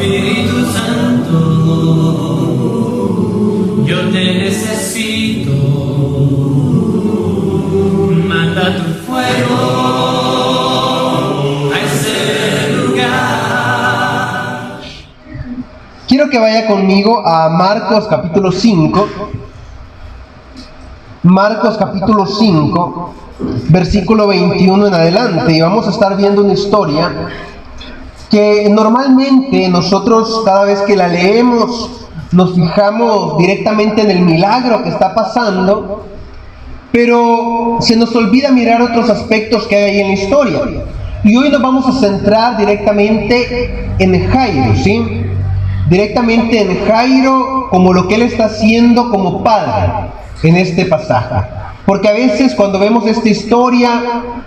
Espíritu Santo, yo te necesito. Manda tu fuego a ese lugar. Quiero que vaya conmigo a Marcos capítulo 5. Marcos capítulo 5, versículo 21 en adelante. Y vamos a estar viendo una historia que normalmente nosotros, cada vez que la leemos, nos fijamos directamente en el milagro que está pasando, pero se nos olvida mirar otros aspectos que hay ahí en la historia. Y hoy nos vamos a centrar directamente en Jairo, ¿sí? Directamente en Jairo, como lo que él está haciendo como padre en este pasaje. Porque a veces cuando vemos esta historia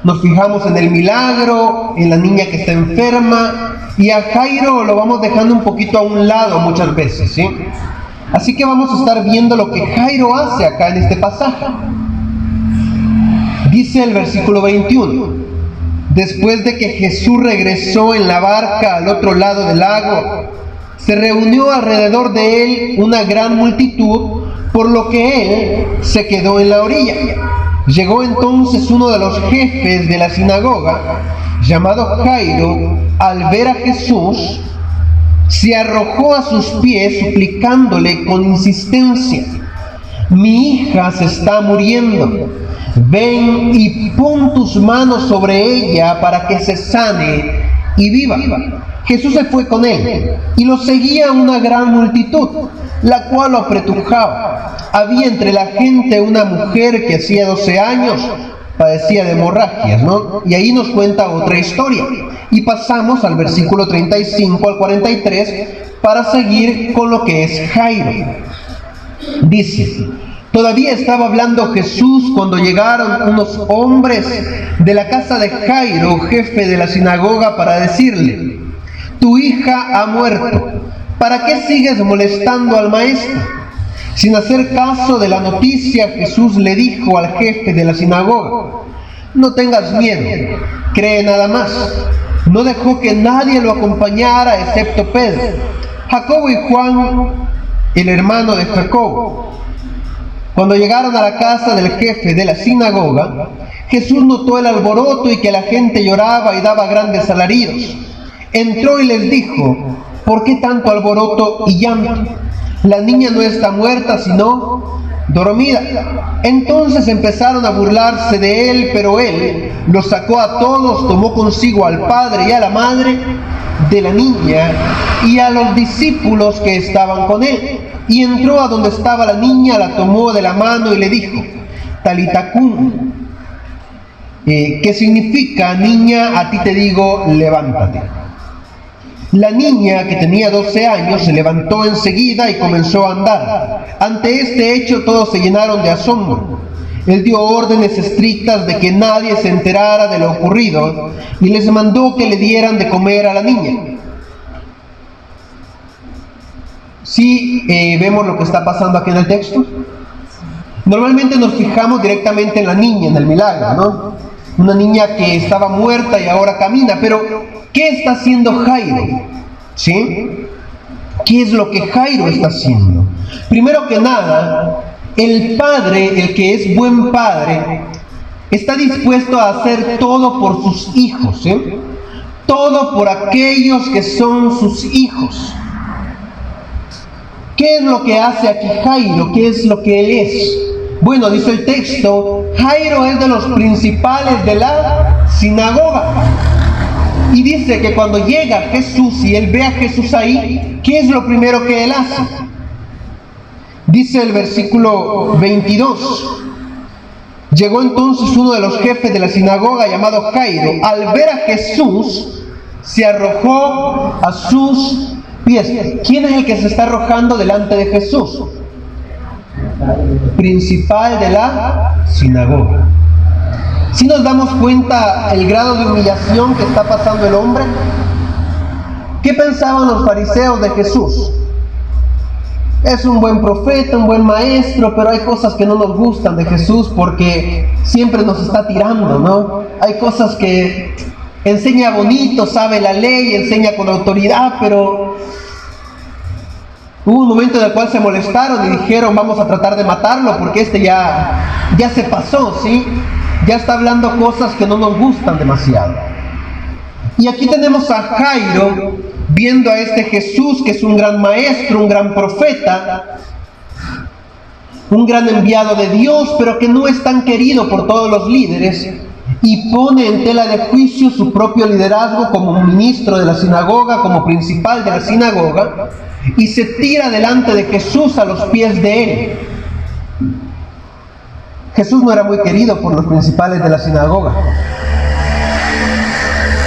nos fijamos en el milagro, en la niña que está enferma, y a Jairo lo vamos dejando un poquito a un lado muchas veces, ¿sí? Así que vamos a estar viendo lo que Jairo hace acá en este pasaje. Dice el versículo 21: después de que Jesús regresó en la barca al otro lado del lago, se reunió alrededor de él una gran multitud, por lo que él se quedó en la orilla. Llegó entonces uno de los jefes de la sinagoga, llamado Jairo. Al ver a Jesús, se arrojó a sus pies suplicándole con insistencia: mi hija se está muriendo, ven y pon tus manos sobre ella para que se sane y viva. Jesús se fue con él, y lo seguía una gran multitud, la cual lo apretujaba. Había entre la gente una mujer que hacía 12 años padecía de hemorragias, ¿no? Y ahí nos cuenta otra historia. Y pasamos al versículo 35 al 43 para seguir con lo que es Jairo. Dice: todavía estaba hablando Jesús cuando llegaron unos hombres de la casa de Jairo, jefe de la sinagoga, para decirle: tu hija ha muerto, ¿para qué sigues molestando al maestro? Sin hacer caso de la noticia, Jesús le dijo al jefe de la sinagoga: no tengas miedo, cree nada más. No dejó que nadie lo acompañara excepto Pedro, Jacobo y Juan, el hermano de Jacobo. Cuando llegaron a la casa del jefe de la sinagoga, Jesús notó el alboroto y que la gente lloraba y daba grandes alaridos. Entró y les dijo: ¿por qué tanto alboroto y llanto? La niña no está muerta, sino dormida. Entonces empezaron a burlarse de él, pero él los sacó a todos, tomó consigo al padre y a la madre de la niña y a los discípulos que estaban con él, y entró a donde estaba la niña, la tomó de la mano y le dijo: Talita cum, que significa: niña, a ti te digo, levántate. La niña, que tenía 12 años, se levantó enseguida y comenzó a andar. Ante este hecho todos se llenaron de asombro. Él dio órdenes estrictas de que nadie se enterara de lo ocurrido y les mandó que le dieran de comer a la niña. ¿Sí vemos lo que está pasando aquí en el texto? Normalmente nos fijamos directamente en la niña, en el milagro, ¿no? Una niña que estaba muerta y ahora camina, pero ¿qué está haciendo Jairo? ¿Sí? ¿Qué es lo que Jairo está haciendo? Primero que nada, el padre, el que es buen padre, está dispuesto a hacer todo por sus hijos, ¿eh? Todo por aquellos que son sus hijos. ¿Qué es lo que hace aquí Jairo? ¿Qué es lo que él es? Bueno, dice el texto, Jairo es de los principales de la sinagoga. Y dice que cuando llega Jesús y él ve a Jesús ahí, ¿qué es lo primero que él hace? Dice el versículo 22. Llegó entonces uno de los jefes de la sinagoga llamado Jairo. Al ver a Jesús, se arrojó a sus pies. ¿Quién es el que se está arrojando delante de Jesús? Principal de la sinagoga. ¿Sí nos damos cuenta el grado de humillación que está pasando el hombre? ¿Qué pensaban los fariseos de Jesús? Es un buen profeta, un buen maestro, pero hay cosas que no nos gustan de Jesús porque siempre nos está tirando, ¿no? Hay cosas que enseña bonito, sabe la ley, enseña con autoridad, pero hubo un momento en el cual se molestaron y dijeron, vamos a tratar de matarlo porque este ya se pasó, ¿sí? Ya está hablando cosas que no nos gustan demasiado. Y aquí tenemos a Jairo viendo a este Jesús, que es un gran maestro, un gran profeta, un gran enviado de Dios, pero que no es tan querido por todos los líderes, y pone en tela de juicio su propio liderazgo como ministro de la sinagoga, como principal de la sinagoga, y se tira delante de Jesús a los pies de él. Jesús no era muy querido por los principales de la sinagoga.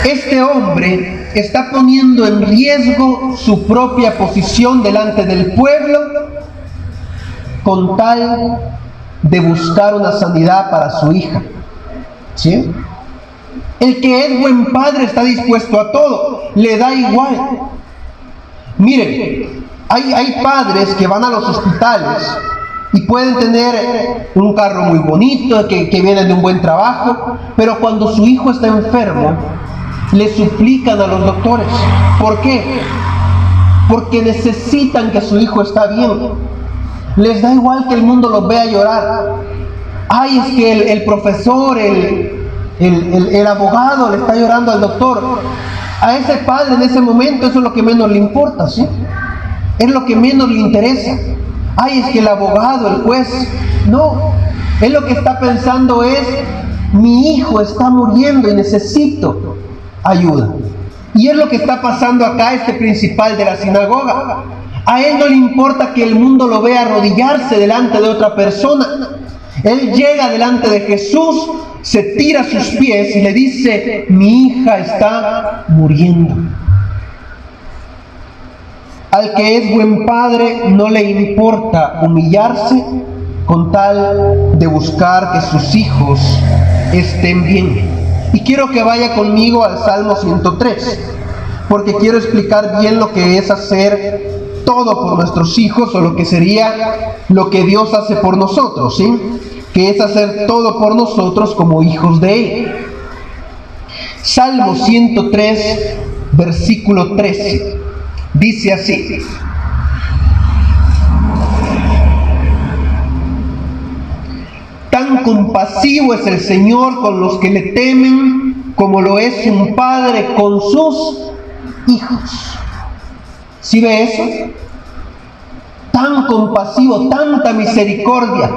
Este hombre está poniendo en riesgo su propia posición delante del pueblo con tal de buscar una sanidad para su hija. ¿Sí? El que es buen padre está dispuesto a todo, le da igual. Miren, hay padres que van a los hospitales y pueden tener un carro muy bonito, que vienen de un buen trabajo, pero cuando su hijo está enfermo, le suplican a los doctores. ¿Por qué? Porque necesitan que su hijo está bien. Les da igual que el mundo los vea llorar. Ay, es que el profesor, el abogado le está llorando al doctor. A ese padre en ese momento eso es lo que menos le importa, ¿sí? Es lo que menos le interesa. Ay, es que el abogado, el juez, no. Él lo que está pensando es, mi hijo está muriendo y necesito ayuda. Y es lo que está pasando acá este principal de la sinagoga. A él no le importa que el mundo lo vea arrodillarse delante de otra persona. Él llega delante de Jesús, se tira a sus pies y le dice, mi hija está muriendo. Al que es buen padre no le importa humillarse con tal de buscar que sus hijos estén bien. Y quiero que vaya conmigo al Salmo 103, porque quiero explicar bien lo que es hacer todo por nuestros hijos, o lo que sería lo que Dios hace por nosotros, ¿sí? Que es hacer todo por nosotros como hijos de Él. Salmo 103, versículo 13, dice así: tan compasivo es el Señor con los que le temen, como lo es un padre con sus hijos. ¿Sí ve eso? Tan compasivo, tanta misericordia,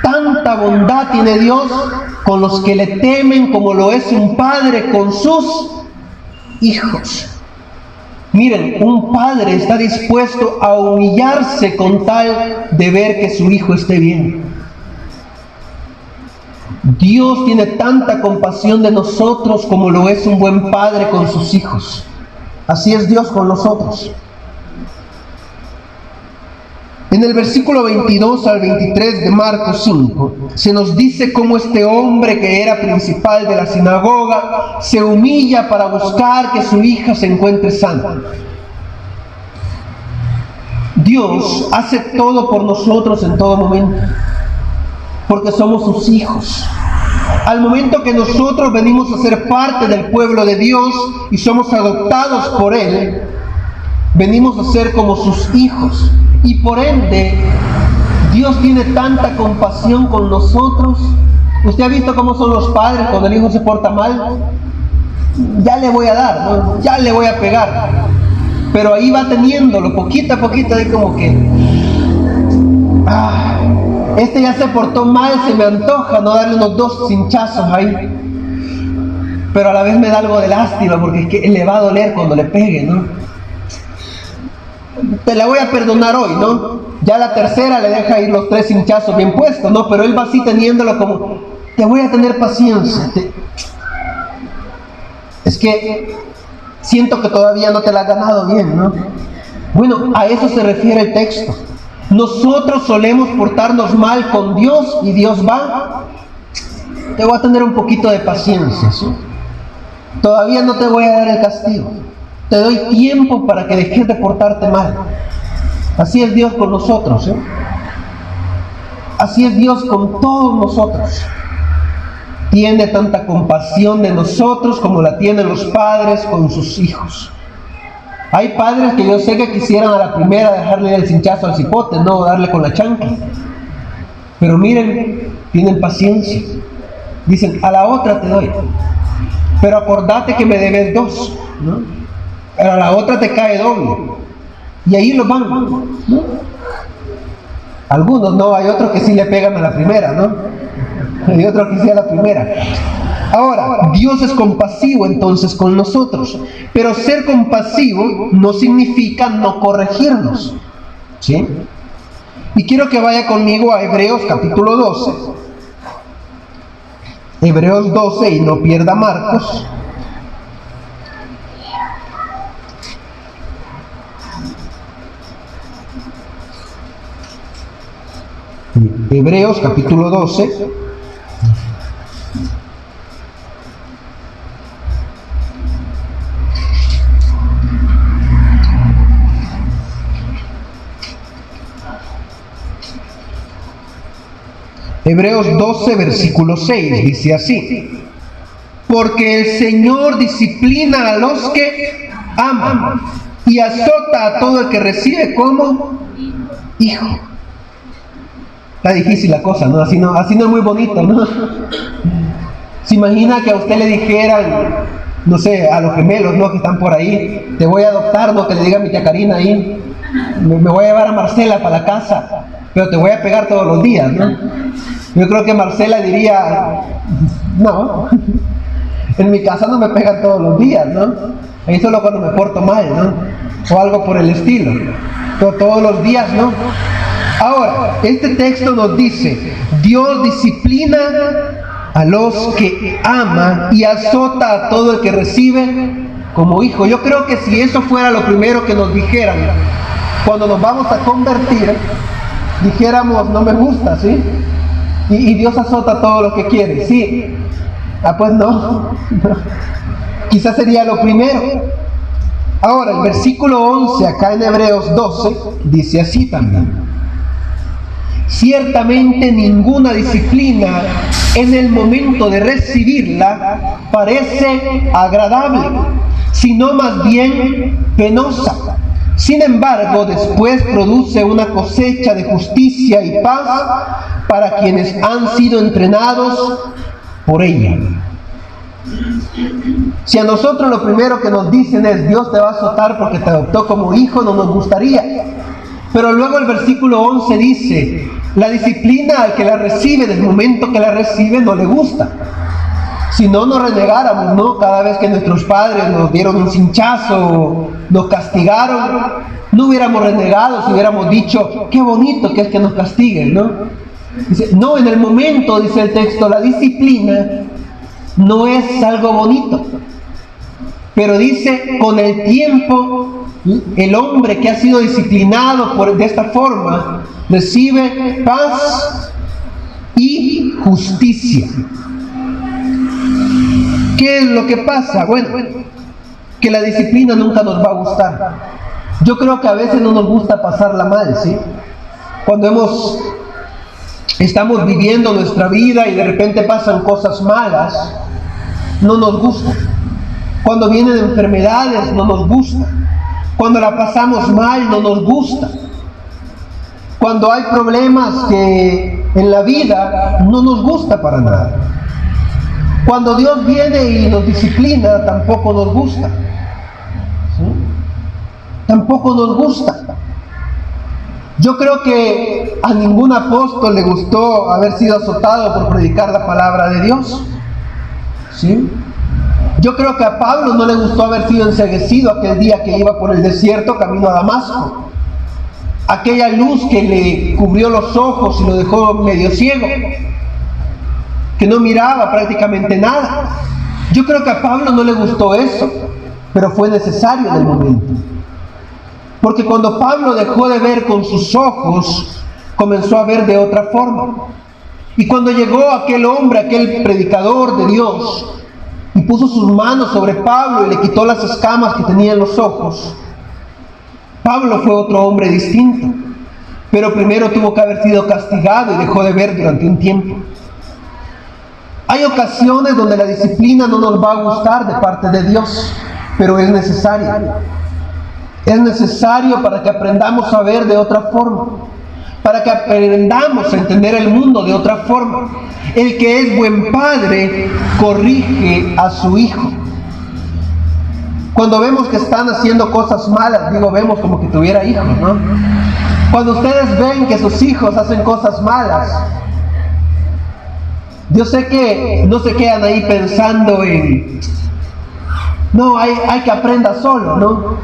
tanta bondad tiene Dios con los que le temen, como lo es un padre con sus hijos. Miren, un padre está dispuesto a humillarse con tal de ver que su hijo esté bien. Dios tiene tanta compasión de nosotros como lo es un buen padre con sus hijos. Así es Dios con nosotros. En el versículo 22 al 23 de Marcos 5, se nos dice cómo este hombre que era principal de la sinagoga se humilla para buscar que su hija se encuentre sana. Dios hace todo por nosotros en todo momento, porque somos sus hijos. Al momento que nosotros venimos a ser parte del pueblo de Dios y somos adoptados por Él, venimos a ser como sus hijos. Y por ende, Dios tiene tanta compasión con nosotros. ¿Usted ha visto cómo son los padres cuando el hijo se porta mal? Ya le voy a dar, ¿no? Ya le voy a pegar. Pero ahí va teniéndolo, poquito a poquito, ahí como que... este ya se portó mal, se me antoja no darle unos 2 cinchazos ahí. Pero a la vez me da algo de lástima, porque es que le va a doler cuando le pegue, ¿no? Te la voy a perdonar hoy, ¿no? Ya la tercera le deja ir los 3 hinchazos bien puestos, ¿no? Pero él va así teniéndolo como, te voy a tener paciencia. Es que siento que todavía no te la has ganado bien, ¿no? Bueno, a eso se refiere el texto. Nosotros solemos portarnos mal con Dios y Dios va, te voy a tener un poquito de paciencia, ¿sí? Todavía no te voy a dar el castigo. Te doy tiempo para que dejes de portarte mal. Así es Dios con nosotros, ¿eh? Así es Dios con todos nosotros. tiene tanta compasión de nosotros como la tienen los padres con sus hijos. Hay padres que yo sé que quisieran a la primera dejarle el cinchazo al cipote, no darle con la chancla. Pero miren, tienen paciencia. Dicen, a la otra te doy. Pero acordate que me debes 2, ¿no? Pero a la otra te cae doble. Y ahí los van, ¿no? Algunos no, hay otros que sí le pegan a la primera, ¿no? Hay otros que sí a la primera. Ahora, Dios es compasivo entonces con nosotros, pero ser compasivo no significa no corregirnos, ¿sí? Y quiero que vaya conmigo a Hebreos capítulo 12. Hebreos 12, y no pierda Marcos. Hebreos capítulo 12. Hebreos 12, versículo 6, dice así: porque el Señor disciplina a los que aman y azota a todo el que recibe como hijo. Está difícil la cosa, ¿no? Así no es muy bonito, ¿no? Se imagina que a usted le dijeran, no sé, a los gemelos, ¿no? Que están por ahí, te voy a adoptar, ¿no? Que le diga a mi tía Karina ahí, me voy a llevar a Marcela para la casa, pero te voy a pegar todos los días, ¿no? Yo creo que Marcela diría, no, en mi casa no me pegan todos los días, ¿no? Ahí solo cuando me porto mal, ¿no? O algo por el estilo, pero todos los días, ¿no? Ahora, este texto nos dice, Dios disciplina a los que ama y azota a todo el que recibe como hijo. Yo creo que si eso fuera lo primero que nos dijeran cuando nos vamos a convertir, dijéramos, no me gusta, ¿sí? Y Dios azota todo lo que quiere, ¿sí? Pues no. Quizás sería lo primero. Ahora, el versículo 11, acá en Hebreos 12, dice así también: ciertamente ninguna disciplina en el momento de recibirla parece agradable, sino más bien penosa. Sin embargo, después produce una cosecha de justicia y paz para quienes han sido entrenados por ella. Si a nosotros lo primero que nos dicen es Dios te va a azotar porque te adoptó como hijo, no nos gustaría. Pero luego el versículo 11 dice, la disciplina al que la recibe, del momento que la recibe, no le gusta. Si no, nos renegáramos, ¿no? Cada vez que nuestros padres nos dieron un cinchazo, nos castigaron, no hubiéramos renegado si hubiéramos dicho, qué bonito que es que nos castiguen, ¿no? Dice, no, en el momento, dice el texto, la disciplina no es algo bonito. Pero dice, con el tiempo, el hombre que ha sido disciplinado de esta forma, recibe paz y justicia. ¿Qué es lo que pasa? Bueno, que la disciplina nunca nos va a gustar. Yo creo que a veces no nos gusta pasarla mal, ¿sí? Cuando estamos viviendo nuestra vida y de repente pasan cosas malas, no nos gusta. Cuando vienen enfermedades, no nos gusta. Cuando la pasamos mal, no nos gusta. Cuando hay problemas que en la vida no nos gusta para nada. Cuando Dios viene y nos disciplina, tampoco nos gusta. ¿Sí? Tampoco nos gusta. Yo creo que a ningún apóstol le gustó haber sido azotado por predicar la palabra de Dios. ¿Sí? Yo creo que a Pablo no le gustó haber sido enceguecido aquel día que iba por el desierto camino a Damasco. Aquella luz que le cubrió los ojos y lo dejó medio ciego, que no miraba prácticamente nada. Yo creo que a Pablo no le gustó eso, pero fue necesario en el momento. Porque cuando Pablo dejó de ver con sus ojos, comenzó a ver de otra forma. Y cuando llegó aquel hombre, aquel predicador de Dios, y puso sus manos sobre Pablo y le quitó las escamas que tenía en los ojos, Pablo fue otro hombre distinto. Pero primero tuvo que haber sido castigado y dejó de ver durante un tiempo. Hay ocasiones donde la disciplina no nos va a gustar de parte de Dios, pero es necesaria. Es necesario para que aprendamos a ver de otra forma, para que aprendamos a entender el mundo de otra forma. El que es buen padre corrige a su hijo. Cuando vemos que están haciendo cosas malas, vemos como que tuviera hijos, ¿no? Cuando ustedes ven que sus hijos hacen cosas malas, yo sé que no se quedan ahí pensando en, no, hay que aprenda solo, ¿no?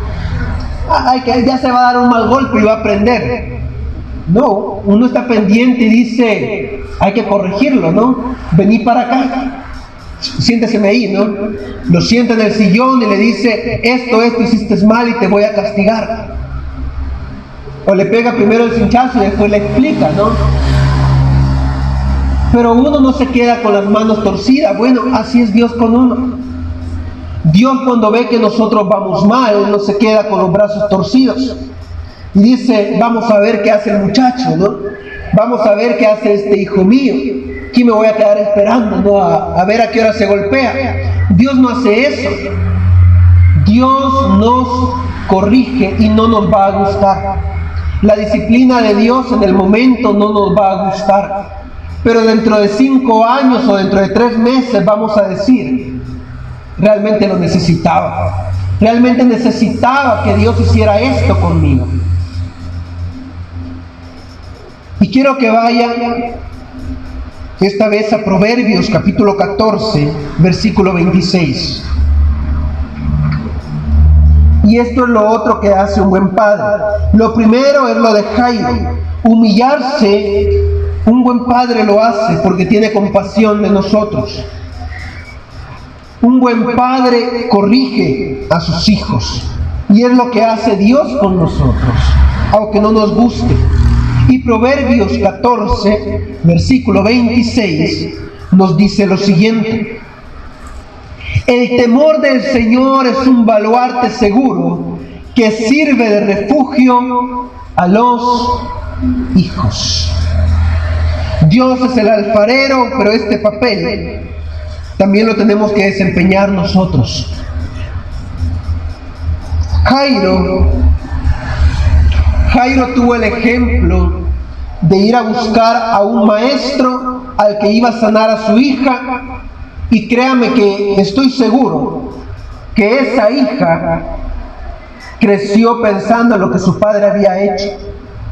Ya se va a dar un mal golpe y va a aprender. No, uno está pendiente y dice, hay que corregirlo, ¿no? Vení para acá, siénteseme ahí, ¿no? Lo sienta en el sillón y le dice, esto hiciste mal y te voy a castigar. O le pega primero el cinchazo y después le explica, ¿no? Pero uno no se queda con las manos torcidas. Bueno, así es Dios con uno. Dios, cuando ve que nosotros vamos mal, no se queda con los brazos torcidos. Y dice, vamos a ver qué hace el muchacho, ¿no? Vamos a ver qué hace este hijo mío. Aquí me voy a quedar esperando, ¿no? A ver a qué hora se golpea. Dios no hace eso. Dios nos corrige y no nos va a gustar. La disciplina de Dios en el momento no nos va a gustar. Pero dentro de 5 años o dentro de 3 meses vamos a decir, realmente lo necesitaba. Realmente necesitaba que Dios hiciera esto conmigo. Y quiero que vayan esta vez a Proverbios capítulo 14, versículo 26. Y esto es lo otro que hace un buen padre. Lo primero es lo de Jairo. Humillarse, un buen padre lo hace porque tiene compasión de nosotros. Un buen padre corrige a sus hijos. Y es lo que hace Dios con nosotros, aunque no nos guste. Y Proverbios 14, versículo 26, nos dice lo siguiente. El temor del Señor es un baluarte seguro que sirve de refugio a los hijos. Dios es el alfarero, pero este papel también lo tenemos que desempeñar nosotros. Jairo tuvo el ejemplo de ir a buscar a un maestro al que iba a sanar a su hija, y créame que estoy seguro que esa hija creció pensando en lo que su padre había hecho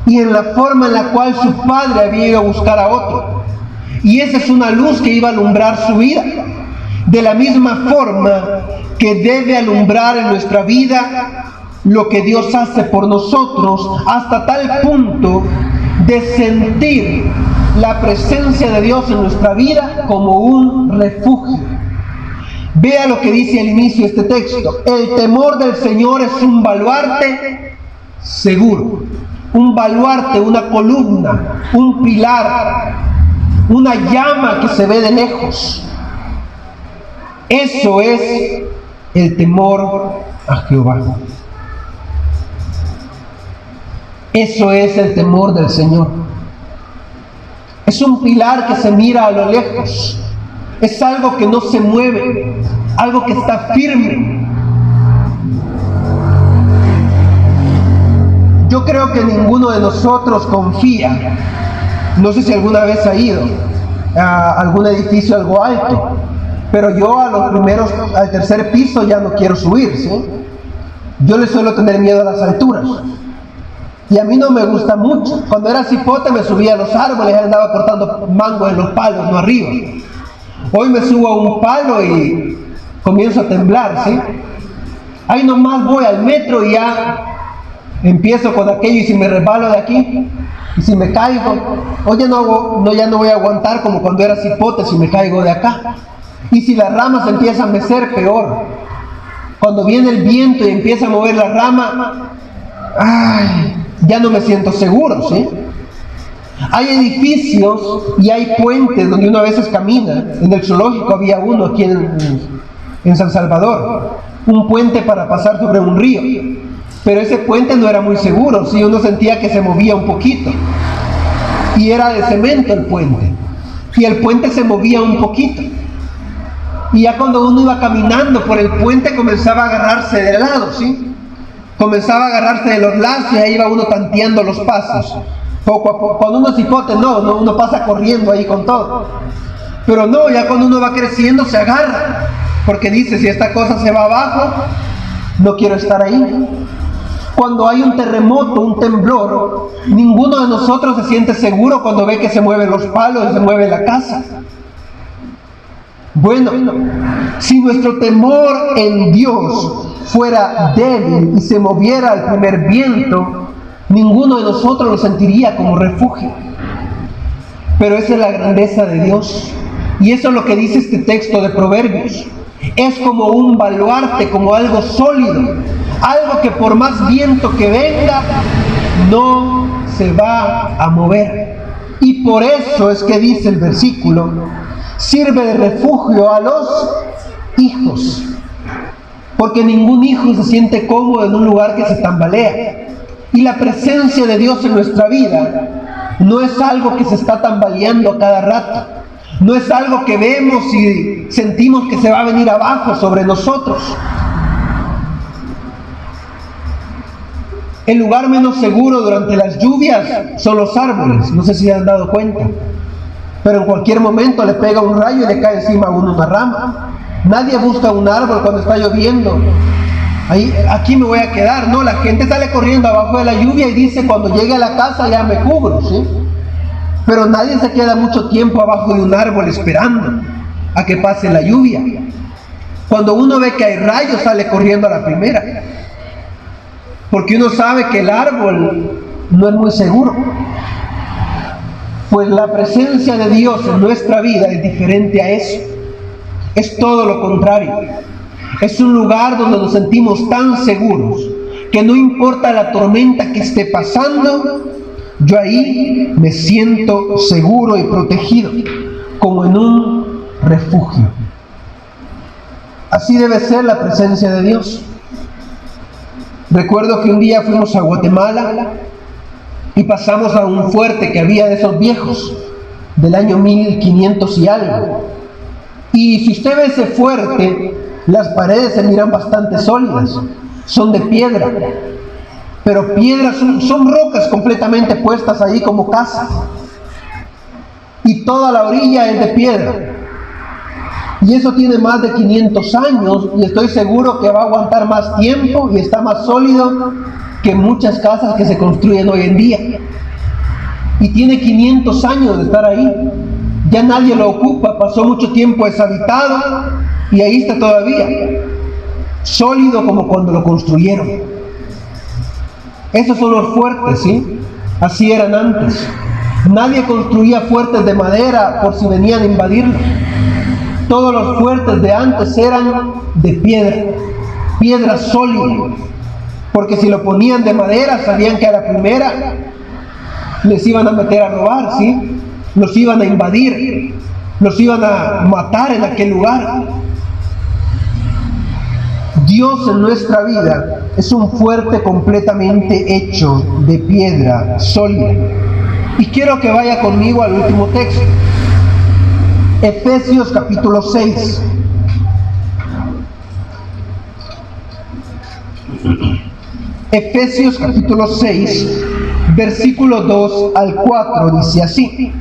y en la forma en la cual su padre había ido a buscar a otro, y esa es una luz que iba a alumbrar su vida, de la misma forma que debe alumbrar en nuestra vida lo que Dios hace por nosotros, hasta tal punto de sentir la presencia de Dios en nuestra vida como un refugio. Vea lo que dice al inicio de este texto. El temor del Señor es un baluarte seguro. Un baluarte, una columna, un pilar, una llama que se ve de lejos. Eso es el temor a Jehová. Eso es el temor del Señor. Es un pilar que se mira a lo lejos. Es algo que no se mueve, algo que está firme. Yo creo que ninguno de nosotros confía. No sé si alguna vez ha ido a algún edificio algo alto, pero yo al tercer piso ya no quiero subir, ¿sí? Yo le suelo tener miedo a las alturas. Y a mí no me gusta mucho. Cuando era cipote me subía a los árboles y andaba cortando mangos en los palos, no arriba. Hoy me subo a un palo y comienzo a temblar, ¿sí? Ahí nomás voy al metro y ya empiezo con aquello, y si me resbalo de aquí, y si me caigo, ya no voy a aguantar como cuando era cipote si me caigo de acá. Y si las ramas empiezan a mecer, peor. Cuando viene el viento y empieza a mover la rama, ya no me siento seguro, ¿sí? Hay edificios y hay puentes donde uno a veces camina. En el zoológico había uno aquí en San Salvador, un puente para pasar sobre un río, pero ese puente no era muy seguro, ¿sí? Uno sentía que se movía un poquito, y era de cemento el puente, y el puente se movía un poquito. Y ya cuando uno iba caminando por el puente comenzaba a agarrarse de lado, ¿sí? Comenzaba a agarrarse de los lazos y ahí iba uno tanteando los pasos. Poco a poco. Cuando uno es hipote, no, uno pasa corriendo ahí con todo. Pero no, ya cuando uno va creciendo se agarra. Porque dice, si esta cosa se va abajo, no quiero estar ahí. Cuando hay un terremoto, un temblor, ninguno de nosotros se siente seguro cuando ve que se mueven los palos y se mueve la casa. Bueno, si nuestro temor en Dios fuera débil y se moviera al primer viento, ninguno de nosotros lo sentiría como refugio. Pero esa es la grandeza de Dios. Y eso es lo que dice este texto de Proverbios. Es como un baluarte, como algo sólido, algo que por más viento que venga, no se va a mover. Y por eso es que dice el versículo, sirve de refugio a los hijos. Porque ningún hijo se siente cómodo en un lugar que se tambalea. Y la presencia de Dios en nuestra vida no es algo que se está tambaleando a cada rato. No es algo que vemos y sentimos que se va a venir abajo sobre nosotros. El lugar menos seguro durante las lluvias son los árboles. No sé si se han dado cuenta. Pero en cualquier momento le pega un rayo y le cae encima a uno una rama. Nadie busca un árbol cuando está lloviendo. Aquí me voy a quedar. No, la gente sale corriendo abajo de la lluvia y dice, cuando llegue a la casa ya me cubro, ¿sí? Pero nadie se queda mucho tiempo abajo de un árbol esperando a que pase la lluvia. Cuando uno ve que hay rayos, sale corriendo a la primera. Porque uno sabe que el árbol no es muy seguro. Pues la presencia de Dios en nuestra vida es diferente a eso. Es todo lo contrario. Es un lugar donde nos sentimos tan seguros que no importa la tormenta que esté pasando, yo ahí me siento seguro y protegido, como en un refugio. Así debe ser la presencia de Dios. Recuerdo que un día fuimos a Guatemala y pasamos a un fuerte que había de esos viejos, del año 1500 y algo. Y si usted ve ese fuerte, las paredes se miran bastante sólidas, son de piedra. Pero piedras son rocas completamente puestas ahí como casa. Y toda la orilla es de piedra. Y eso tiene más de 500 años y estoy seguro que va a aguantar más tiempo y está más sólido que muchas casas que se construyen hoy en día. Y tiene 500 años de estar ahí. Ya nadie lo ocupa, pasó mucho tiempo deshabitado y ahí está todavía. Sólido como cuando lo construyeron. Esos son los fuertes, ¿sí? Así eran antes. Nadie construía fuertes de madera por si venían a invadirlo. Todos los fuertes de antes eran de piedra sólida. Porque si lo ponían de madera, sabían que a la primera les iban a meter a robar, ¿sí? Los iban a invadir, los iban a matar en aquel lugar. Dios en nuestra vida es un fuerte completamente hecho de piedra sólida. Y quiero que vaya conmigo al último texto. Efesios capítulo 6. Efesios capítulo 6, versículo 2 al 4, dice así: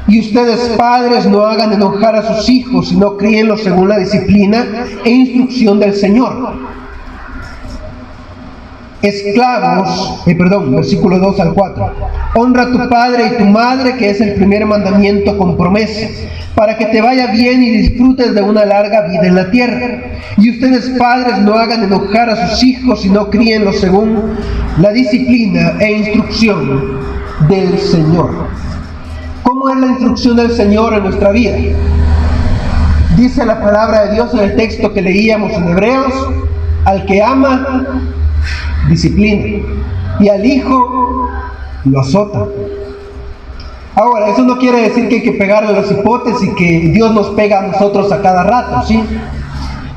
y ustedes, padres, no hagan enojar a sus hijos, sino críenlos según la disciplina e instrucción del Señor. Versículo 2 al 4. Honra a tu padre y tu madre, que es el primer mandamiento con promesa, para que te vaya bien y disfrutes de una larga vida en la tierra. Y ustedes, padres, no hagan enojar a sus hijos, sino críenlos según la disciplina e instrucción del Señor. ¿Cómo es la instrucción del Señor en nuestra vida? Dice la palabra de Dios en el texto que leíamos en Hebreos: al que ama, disciplina, y al hijo lo azota. Ahora, eso no quiere decir que hay que pegarle a los hipotes y que Dios nos pega a nosotros a cada rato, ¿sí?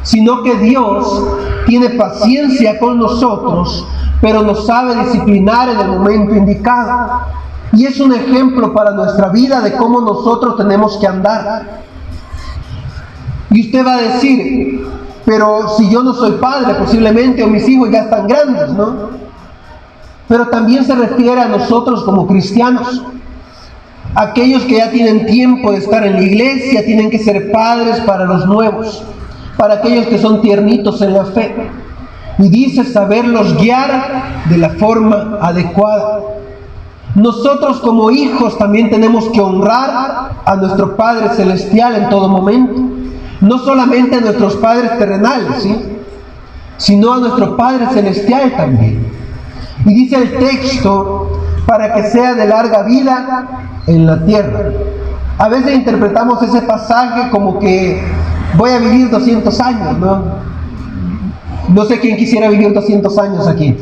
Sino que Dios tiene paciencia con nosotros, pero nos sabe disciplinar en el momento indicado. Y es un ejemplo para nuestra vida de cómo nosotros tenemos que andar. Y usted va a decir, pero si yo no soy padre, posiblemente, o mis hijos ya están grandes, ¿no? Pero también se refiere a nosotros como cristianos. Aquellos que ya tienen tiempo de estar en la iglesia tienen que ser padres para los nuevos, para aquellos que son tiernitos en la fe. Y dice saberlos guiar de la forma adecuada. Nosotros como hijos también tenemos que honrar a nuestro Padre Celestial en todo momento. No solamente a nuestros padres terrenales, ¿sí?, sino a nuestro Padre Celestial también. Y dice el texto, para que sea de larga vida en la tierra. A veces interpretamos ese pasaje como que voy a vivir 200 años, ¿no? No sé quién quisiera vivir 200 años aquí.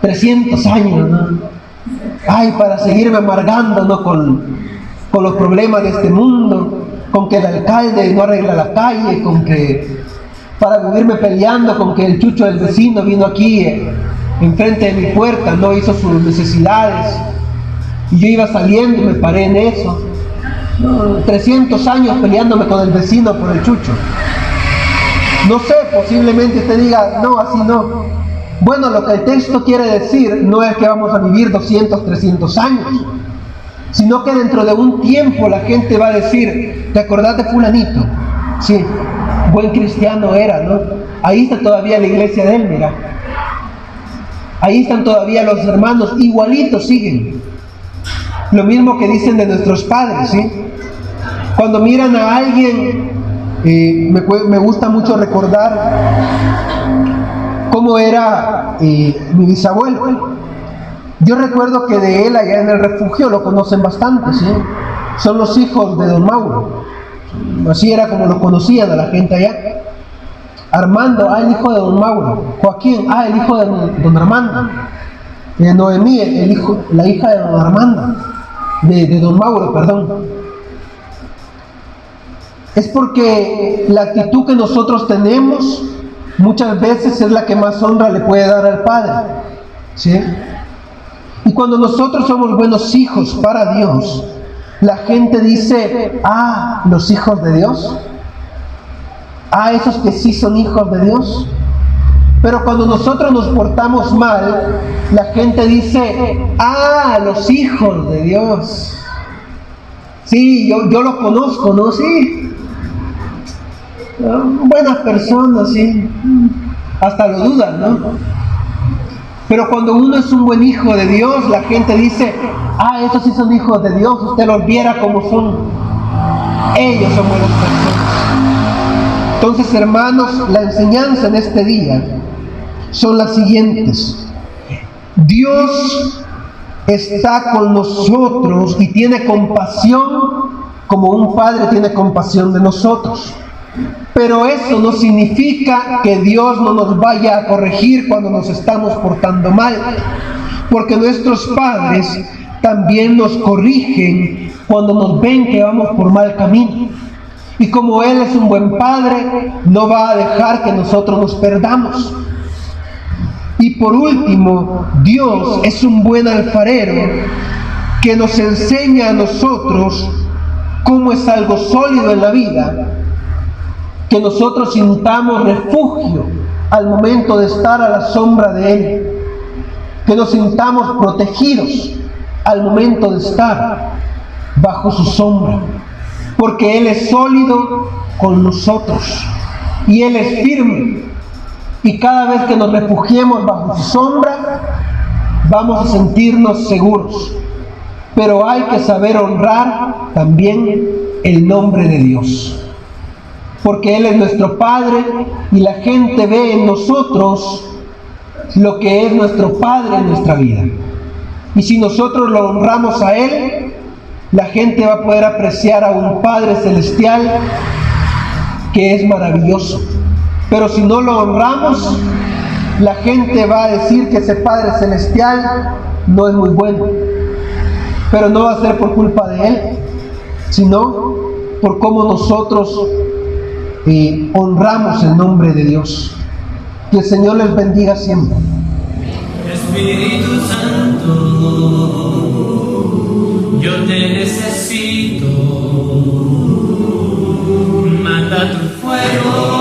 300 años, ¿no? Ay, para seguirme amargando, ¿no?, con los problemas de este mundo, con que el alcalde no arregla la calle, con que para vivirme peleando con que el chucho del vecino vino aquí enfrente de mi puerta, no hizo sus necesidades y yo iba saliendo y me paré en eso. 300 años peleándome con el vecino por el chucho. No sé, posiblemente usted diga, no, así no. Bueno, lo que el texto quiere decir no es que vamos a vivir 200, 300 años, sino que dentro de un tiempo la gente va a decir, ¿te acordás de fulanito? Sí, buen cristiano era, ¿no? Ahí está todavía la iglesia de él, mira. Ahí están todavía los hermanos, igualitos siguen. Lo mismo que dicen de nuestros padres, ¿sí? Cuando miran a alguien, me gusta mucho recordar cómo era mi bisabuelo. Yo recuerdo que de él allá en el refugio lo conocen bastante, ¿sí? Son los hijos de don Mauro. Así era como lo conocían a la gente allá. Armando, el hijo de don Mauro. Joaquín, el hijo de don Armando. Noemí, la hija de don Armando. De don Mauro, perdón. Es porque la actitud que nosotros tenemos muchas veces es la que más honra le puede dar al Padre, ¿sí? Y cuando nosotros somos buenos hijos para Dios, la gente dice, los hijos de Dios, esos que sí son hijos de Dios. Pero cuando nosotros nos portamos mal, la gente dice, los hijos de Dios. Sí, yo los conozco, ¿no? Sí. Buenas personas, sí. Hasta lo dudan, ¿no? Pero cuando uno es un buen hijo de Dios, la gente dice, estos sí son hijos de Dios, usted los viera como son. Ellos son buenas personas. Entonces, hermanos, la enseñanza en este día son las siguientes. Dios está con nosotros y tiene compasión como un padre tiene compasión de nosotros. Pero eso no significa que Dios no nos vaya a corregir cuando nos estamos portando mal, porque nuestros padres también nos corrigen cuando nos ven que vamos por mal camino. Y como Él es un buen padre, no va a dejar que nosotros nos perdamos. Y por último, Dios es un buen alfarero que nos enseña a nosotros cómo es algo sólido en la vida, que nosotros sintamos refugio al momento de estar a la sombra de Él, que nos sintamos protegidos al momento de estar bajo su sombra, porque Él es sólido con nosotros y Él es firme, y cada vez que nos refugiemos bajo su sombra vamos a sentirnos seguros. Pero hay que saber honrar también el nombre de Dios, porque Él es nuestro Padre y la gente ve en nosotros lo que es nuestro Padre en nuestra vida. Y si nosotros lo honramos a Él, la gente va a poder apreciar a un Padre celestial que es maravilloso. Pero si no lo honramos, la gente va a decir que ese Padre celestial no es muy bueno. Pero no va a ser por culpa de Él, sino por cómo nosotros honramos el nombre de Dios. Que el Señor les bendiga siempre. Espíritu Santo, yo te necesito. Mata tu fuego.